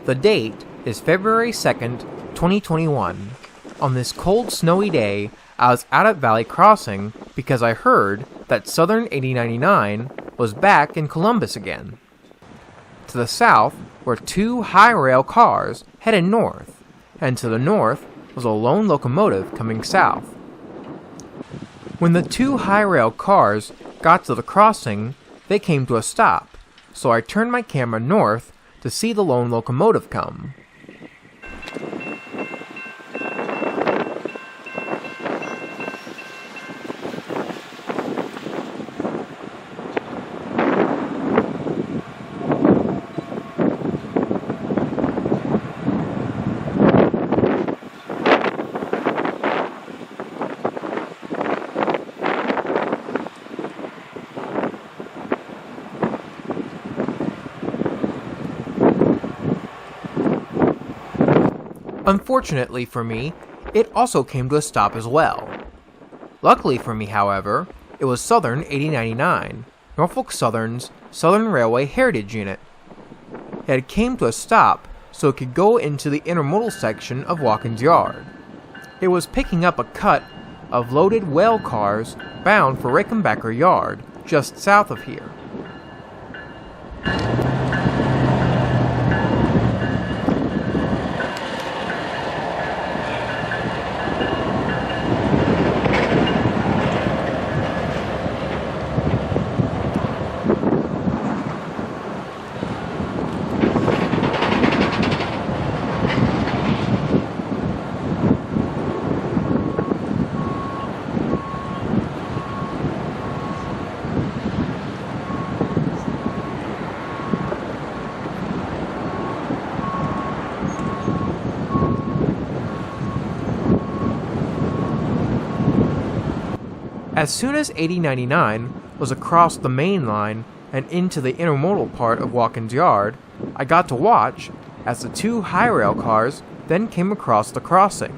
The date is February 2nd, 2021. On this cold, snowy day, I was out at Valley Crossing because I heard that Southern 8099 was back in Columbus again. To the south were two high-rail cars headed north, and to the north was a lone locomotive coming south. When the two high-rail cars got to the crossing, they came to a stop, so I turned my camera north to see the lone locomotive come. Unfortunately for me, it also came to a stop as well. Luckily for me, however, it was Southern 8099, Norfolk Southern's Southern Railway Heritage Unit. It came to a stop so it could go into the intermodal section of Watkins Yard. It was picking up a cut of loaded whale cars bound for Rickenbacker Yard, just south of here. As soon as 8099 was across the main line and into the intermodal part of Watkins Yard, I got to watch as the two high-rail cars then came across the crossing.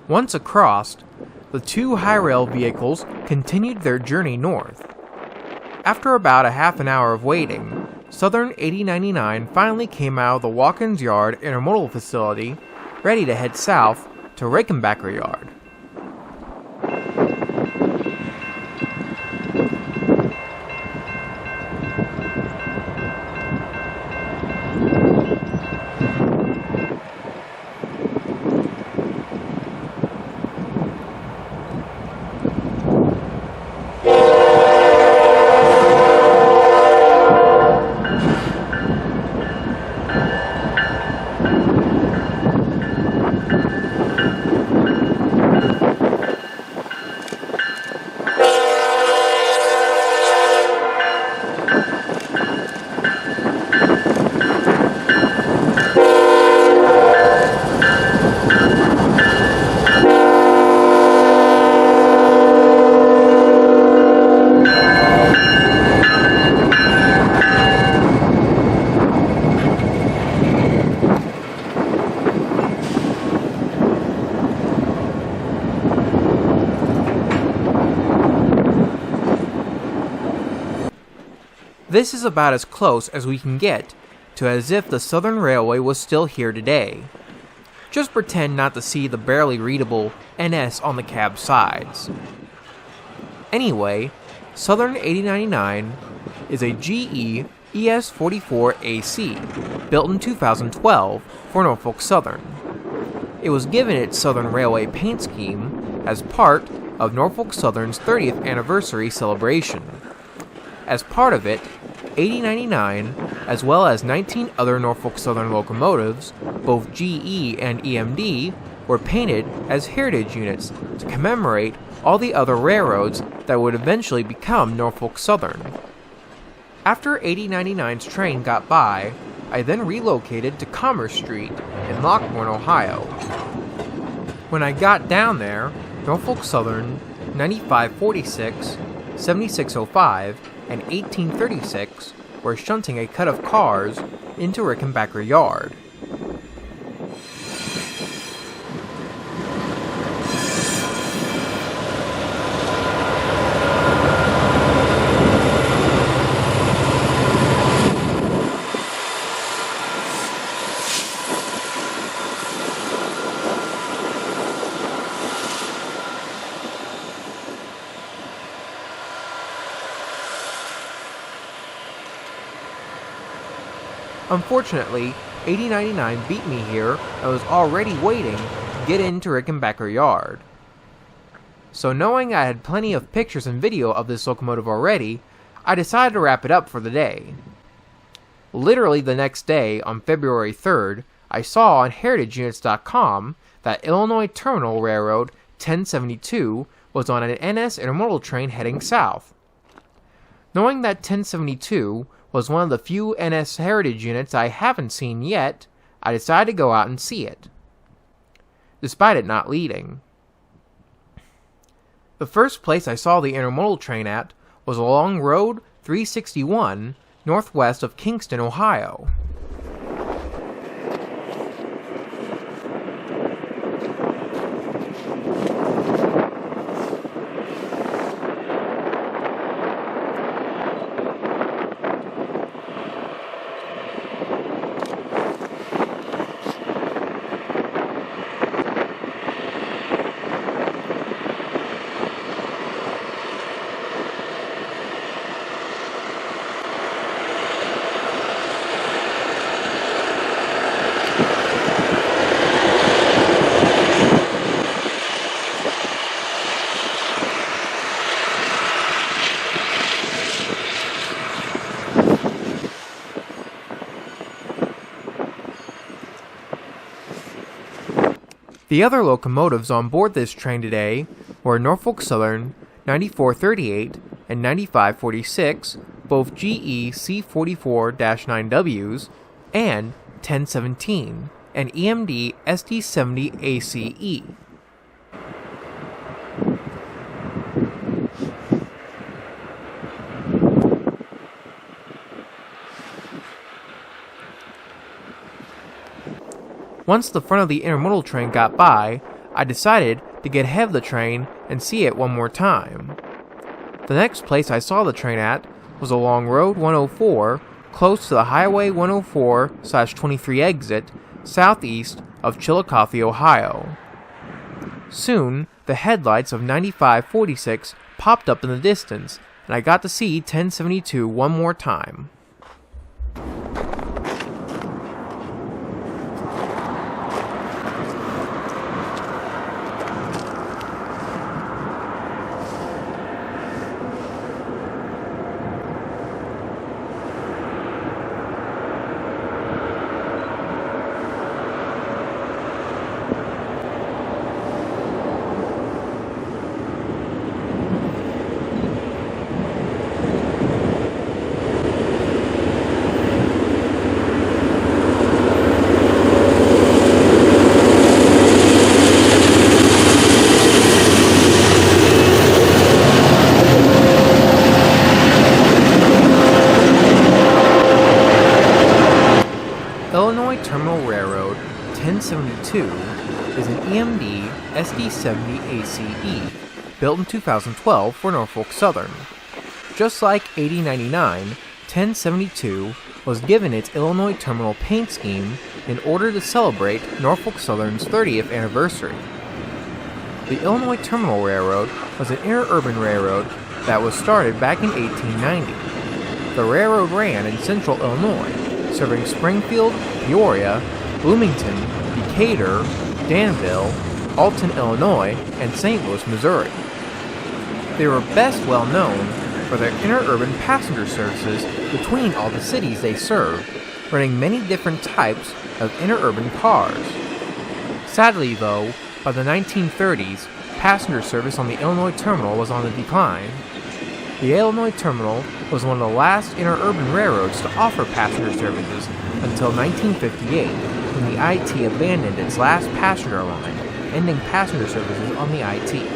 Once across, the two high-rail vehicles continued their journey north. After about a half an hour of waiting, Southern 8099 finally came out of the Watkins Yard intermodal facility, ready to head south to Rickenbacker Yard. This is about as close as we can get to as if the Southern Railway was still here today. Just pretend not to see the barely readable NS on the cab sides. Anyway, Southern 8099 is a GE ES44AC, built in 2012 for Norfolk Southern. It was given its Southern Railway paint scheme as part of Norfolk Southern's 30th anniversary celebration. As part of it, 8099, as well as 19 other Norfolk Southern locomotives, both GE and EMD, were painted as heritage units to commemorate all the other railroads that would eventually become Norfolk Southern. After 8099's train got by, I then relocated to Commerce Street in Lockbourne, Ohio. When I got down there, Norfolk Southern 9546, 7605, and 1836 were shunting a cut of cars into Rickenbacker Yard. Unfortunately, 8099 beat me here and was already waiting to get into Rickenbacker Yard. So knowing I had plenty of pictures and video of this locomotive already, I decided to wrap it up for the day. Literally the next day, on February 3rd, I saw on heritageunits.com that Illinois Terminal Railroad 1072 was on an NS intermodal train heading south. Knowing that 1072 was one of the few NS heritage units I haven't seen yet, I decided to go out and see it, despite it not leading. The first place I saw the intermodal train at was along Road 361, northwest of Kingston, Ohio. The other locomotives on board this train today were Norfolk Southern 9438 and 9546, both GE C44-9Ws, and 1017, and EMD SD70 ACE. Once the front of the intermodal train got by, I decided to get ahead of the train and see it one more time. The next place I saw the train at was along Road 104, close to the Highway 104/23 exit, southeast of Chillicothe, Ohio. Soon, the headlights of 9546 popped up in the distance, and I got to see 1072 one more time. Illinois Terminal Railroad 1072 is an EMD SD70 ACE, built in 2012 for Norfolk Southern. Just like 8099, 1072 was given its Illinois Terminal paint scheme in order to celebrate Norfolk Southern's 30th anniversary. The Illinois Terminal Railroad was an interurban railroad that was started back in 1890. The railroad ran in central Illinois, serving Springfield, Peoria, Bloomington, Decatur, Danville, Alton, Illinois, and St. Louis, Missouri. They were best well known for their interurban passenger services between all the cities they served, running many different types of interurban cars. Sadly, though, by the 1930s, passenger service on the Illinois Terminal was on the decline. The Illinois Terminal was one of the last interurban railroads to offer passenger services until 1958, when the IT abandoned its last passenger line, ending passenger services on the IT.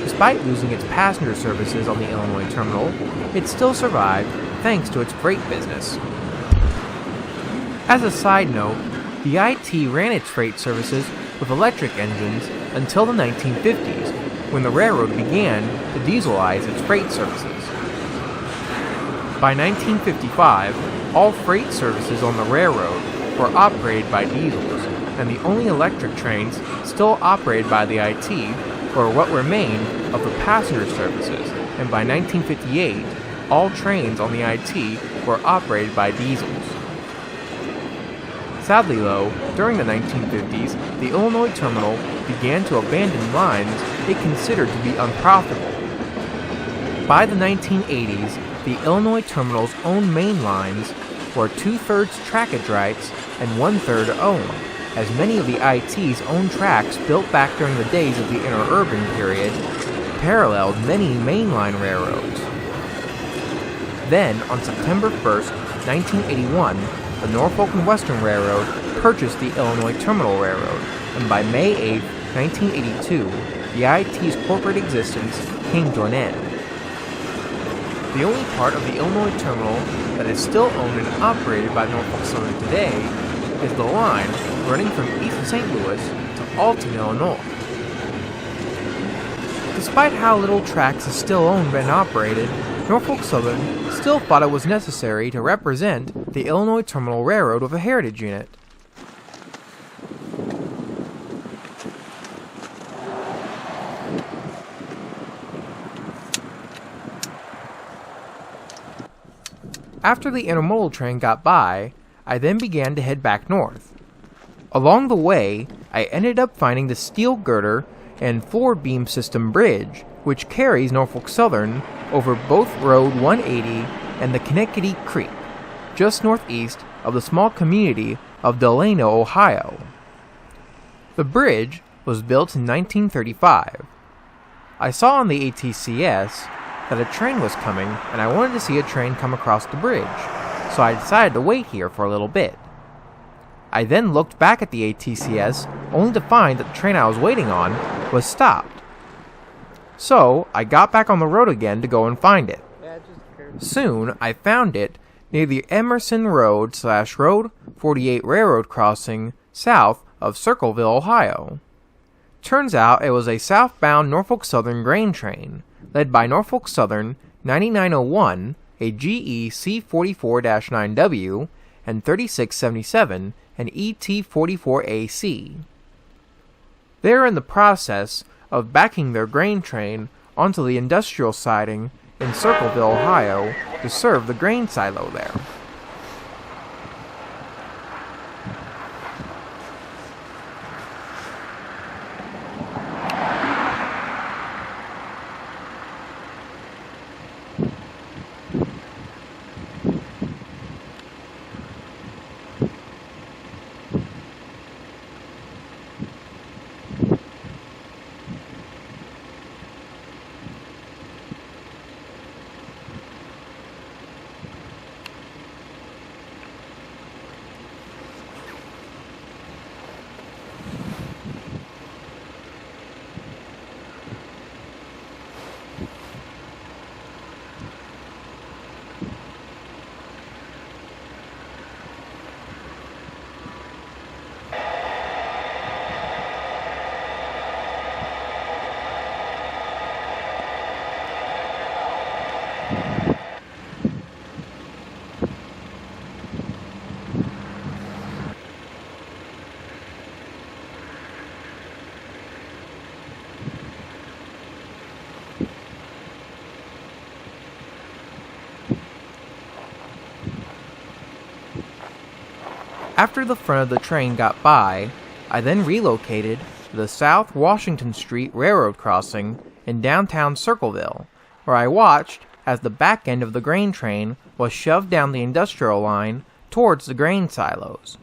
Despite losing its passenger services on the Illinois Terminal, it still survived thanks to its freight business. As a side note, the IT ran its freight services with electric engines until the 1950s, when the railroad began to dieselize its freight services. By 1955, all freight services on the railroad were operated by diesels, and the only electric trains still operated by the IT were what remained of the passenger services, and by 1958, all trains on the IT were operated by diesels. Sadly though, during the 1950s, the Illinois Terminal began to abandon lines it considered to be unprofitable. By the 1980s, the Illinois Terminal's own main lines were 2/3 trackage rights and 1/3 owned, as many of the IT's own tracks built back during the days of the interurban period paralleled many mainline railroads. Then, on September 1st, 1981, the Norfolk and Western Railroad purchased the Illinois Terminal Railroad, and by May 8, 1982, the IT's corporate existence came to an end. The only part of the Illinois Terminal that is still owned and operated by Norfolk Southern today is the line running from East St. Louis to Alton, Illinois. Despite how little tracks is still owned and operated, Norfolk Southern still thought it was necessary to represent the Illinois Terminal Railroad with a heritage unit. After the intermodal train got by, I then began to head back north. Along the way, I ended up finding the steel girder and floor beam system bridge, which carries Norfolk Southern over both Road 180 and the Kankakee Creek, just northeast of the small community of Delano, Ohio. The bridge was built in 1935. I saw on the ATCS that a train was coming, and I wanted to see a train come across the bridge, so I decided to wait here for a little bit. I then looked back at the ATCS, only to find that the train I was waiting on was stopped. So, I got back on the road again to go and find it. Soon, I found it near the Emerson Road/Road 48 railroad crossing south of Circleville, Ohio. Turns out it was a southbound Norfolk Southern grain train, led by Norfolk Southern 9901, a GE C44-9W, and 3677, an ET44AC. They are in the process of backing their grain train onto the industrial siding in Circleville, Ohio, to serve the grain silo there. After the front of the train got by, I then relocated to the South Washington Street Railroad crossing in downtown Circleville, where I watched as the back end of the grain train was shoved down the industrial line towards the grain silos.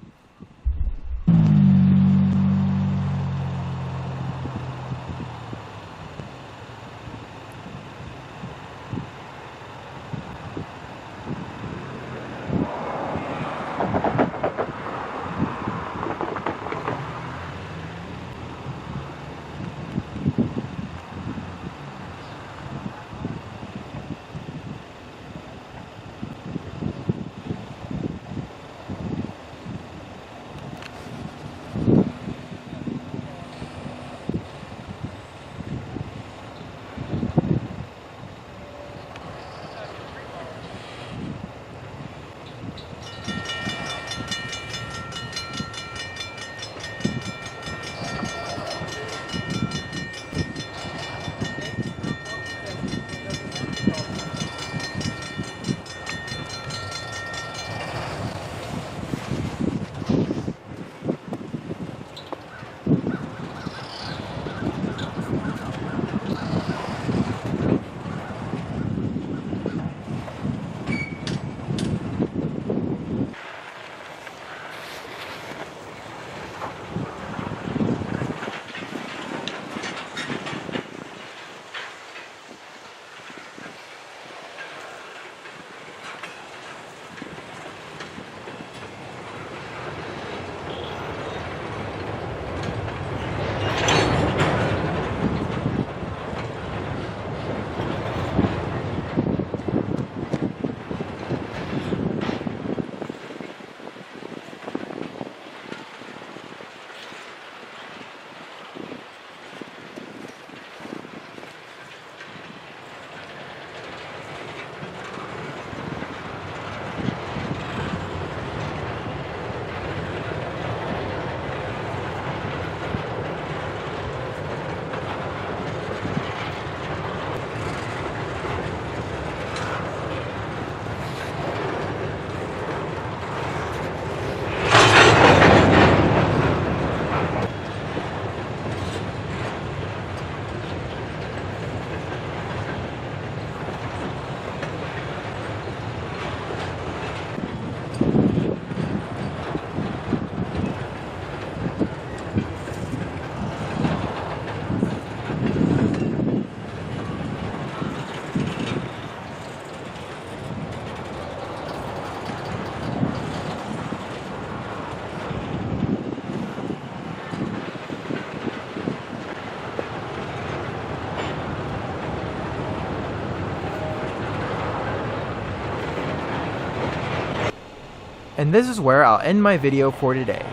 And this is where I'll end my video for today.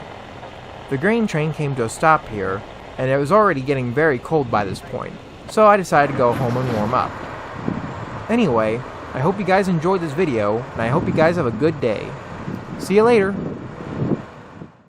The grain train came to a stop here, and it was already getting very cold by this point, so I decided to go home and warm up. Anyway, I hope you guys enjoyed this video, and I hope you guys have a good day. See you later!